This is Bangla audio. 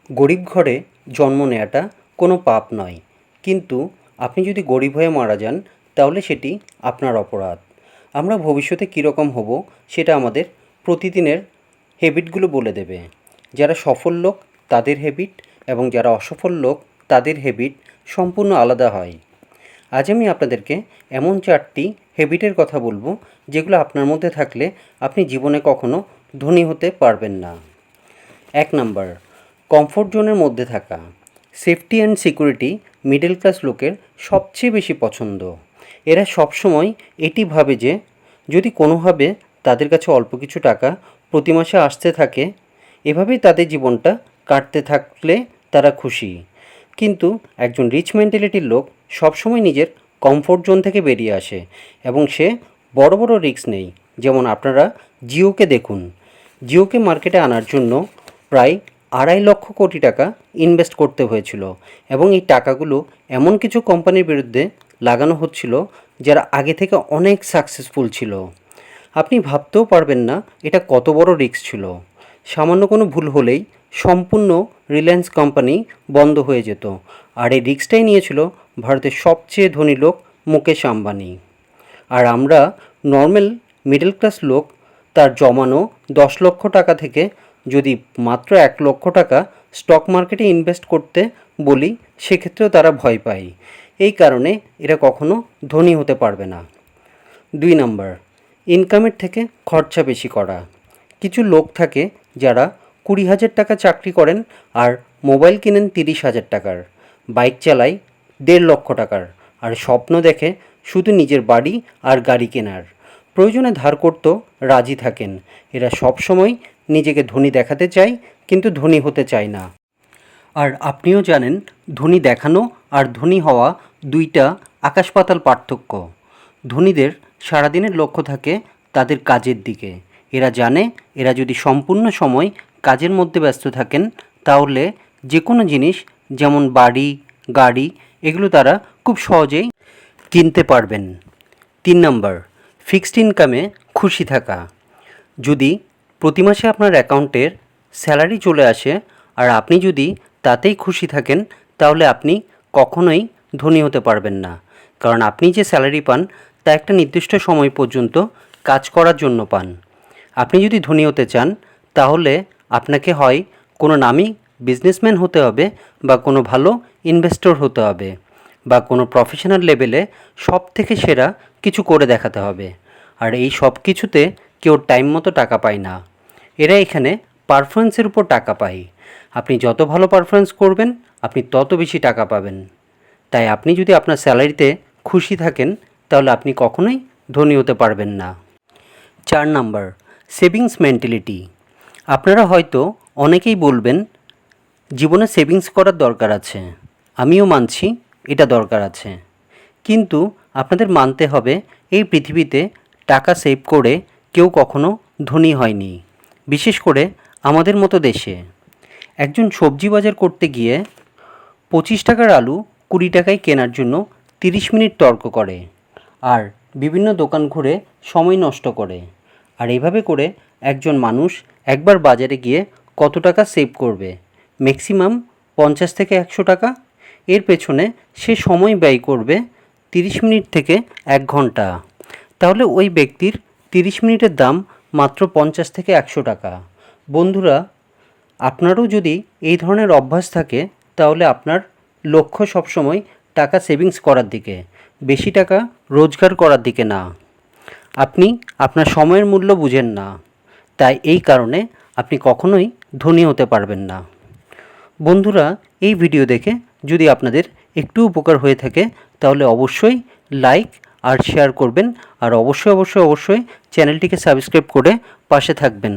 গরিব ঘরে জন্ম নেওয়াটা কোনো পাপ নয়, কিন্তু আপনি যদি গরিব হয়ে মারা যান তাহলে সেটি আপনার অপরাধ। আমরা ভবিষ্যতে কীরকম হব সেটা আমাদের প্রতিদিনের হ্যাবিটগুলো বলে দেবে। যারা সফল লোক তাদের হ্যাবিট এবং যারা অসফল লোক তাদের হ্যাবিট সম্পূর্ণ আলাদা হয়। আজ আমি আপনাদেরকে এমন 4টি হ্যাবিটের কথা বলবো যেগুলো আপনার মধ্যে থাকলে আপনি জীবনে কখনো ধনী হতে পারবেন না। 1 নাম্বার, কমফোর্ট জোনের মধ্যে থাকা। Safety and security middle class লোকের সবচেয়ে বেশি পছন্দ। এরা সবসময় এটি ভাবে যে যদি কোনোভাবে তাদের কাছে অল্প কিছু টাকা প্রতি মাসে আসতে থাকে, এভাবেই তাদের জীবনটা কাটতে থাকলে তারা খুশি। কিন্তু একজন রিচ মেন্টালিটির লোক সবসময় নিজের কমফোর্ট জোন থেকে বেরিয়ে আসে এবং সে বড় বড় রিস্ক নেই। যেমন আপনারা জিওকে দেখুন, জিওকে মার্কেটে আনার জন্য প্রায় 2.5 লক্ষ কোটি টাকা ইনভেস্ট করতে হয়েছিল এবং এই টাকাগুলো এমন কিছু কোম্পানির বিরুদ্ধে লাগানো হচ্ছিল যারা আগে থেকে অনেক সাকসেসফুল ছিল। আপনি ভাবতেও পারবেন না এটা কত বড় রিস্ক ছিল। সামান্য কোনো ভুল হলেই সম্পূর্ণ রিলায়েন্স কোম্পানি বন্ধ হয়ে যেত, আর এই রিস্কটাই নিয়েছিল ভারতের সবচেয়ে ধনী লোক মুকেশ আম্বানি। আর আমরা নর্মাল মিডল ক্লাস লোক তার জমানো 10 লক্ষ টাকা থেকে যদি মাত্র 1 লক্ষ টাকা স্টক মার্কেটে ইনভেস্ট করতে বলি, সেক্ষেত্রেও তারা ভয় পায়। এই কারণে এরা কখনো ধনী হতে পারবে না। 2 নাম্বার, ইনকামের থেকে খরচা বেশি করা। কিছু লোক থাকে যারা 20,000 টাকা চাকরি করেন আর মোবাইল কিনেন 30,000 টাকার, বাইক চালায় 1.5 লক্ষ টাকার, আর স্বপ্ন দেখে শুধু নিজের বাড়ি আর গাড়ি কেনার। প্রয়োজনে ধার করতেও রাজি থাকেন। এরা সবসময় নিজেকে ধনী দেখাতে চায় কিন্তু ধনী হতে চায় না। আর আপনিও জানেন ধনী দেখানো আর ধনী হওয়া দুইটা আকাশ পাতাল পার্থক্য। ধনীদের সারাদিনের লক্ষ্য থাকে তাদের কাজের দিকে। এরা জানে এরা যদি সম্পূর্ণ সময় কাজের মধ্যে ব্যস্ত থাকেন তাহলে যে কোনো জিনিস যেমন বাড়ি, গাড়ি এগুলো তারা খুব সহজেই কিনতে পারবেন। 3 নাম্বার, ফিক্সড ইনকামে খুশি থাকা। যদি প্রতি মাসে আপনার অ্যাকাউন্টের স্যালারি চলে আসে আর আপনি যদি তাতেই খুশি থাকেন তাহলে আপনি কখনোই ধনী হতে পারবেন না। কারণ আপনি যে স্যালারি পান তা একটা নির্দিষ্ট সময় পর্যন্ত কাজ করার জন্য পান। আপনি যদি ধনী হতে চান তাহলে আপনাকে হয় কোনো নামী বিজনেসম্যান হতে হবে বা কোনো ভালো ইনভেস্টর হতে হবে বা কোনো প্রফেশনাল লেভেলে সব থেকে সেরা কিছু করে দেখাতে হবে। আর এই সব কিছুতে কেউ টাইম মতো টাকা পায় না। এরা এখানে পারফরমেন্সের উপর টাকা পায়। আপনি যত ভালো পারফরমেন্স করবেন আপনি তত বেশি টাকা পাবেন। তাই আপনি যদি আপনার স্যালারিতে খুশি থাকেন তাহলে আপনি কখনোই ধনী হতে পারবেন না। 4 নাম্বার, সেভিংস মেন্টালিটি। আপনারা হয়তো অনেকেই বলবেন জীবনে সেভিংস করার দরকার আছে। আমিও মানছি এটা দরকার আছে, কিন্তু আপনাদের মানতে হবে এই পৃথিবীতে টাকা সেভ করে কেউ কখনো ধনী হয়নি, বিশেষ করে আমাদের মতো দেশে। একজন সবজি বাজার করতে গিয়ে 25 টাকার আলু 20 টাকায় কেনার জন্য 30 মিনিট তর্ক করে আর বিভিন্ন দোকান ঘুরে সময় নষ্ট করে। আর এইভাবে করে একজন মানুষ একবার বাজারে গিয়ে কত টাকা সেভ করবে? ম্যাক্সিমাম 50 থেকে 100 টাকা। এর পেছনে সে সময় ব্যয় করবে 30 মিনিট থেকে 1 ঘন্টা। তাহলে ওই ব্যক্তির 30 মিনিটের দাম মাত্র 50 থেকে 100 টাকা। বন্ধুরা, আপনারও যদি এই ধরনের অভ্যাস থাকে তাহলে আপনার লক্ষ্য সবসময় টাকা সেভিংস করার দিকে, বেশি টাকা রোজগার করার দিকে না। আপনি আপনার সময়ের মূল্য বুঝেন না, তাই এই কারণে আপনি কখনোই ধনী হতে পারবেন না। বন্ধুরা, এই ভিডিও দেখে যদি আপনাদের একটু উপকার হয়ে থাকে তাহলে অবশ্যই লাইক আর শেয়ার করবেন, আর অবশ্যই চ্যানেলটিকে সাবস্ক্রাইব করে পাশে থাকবেন।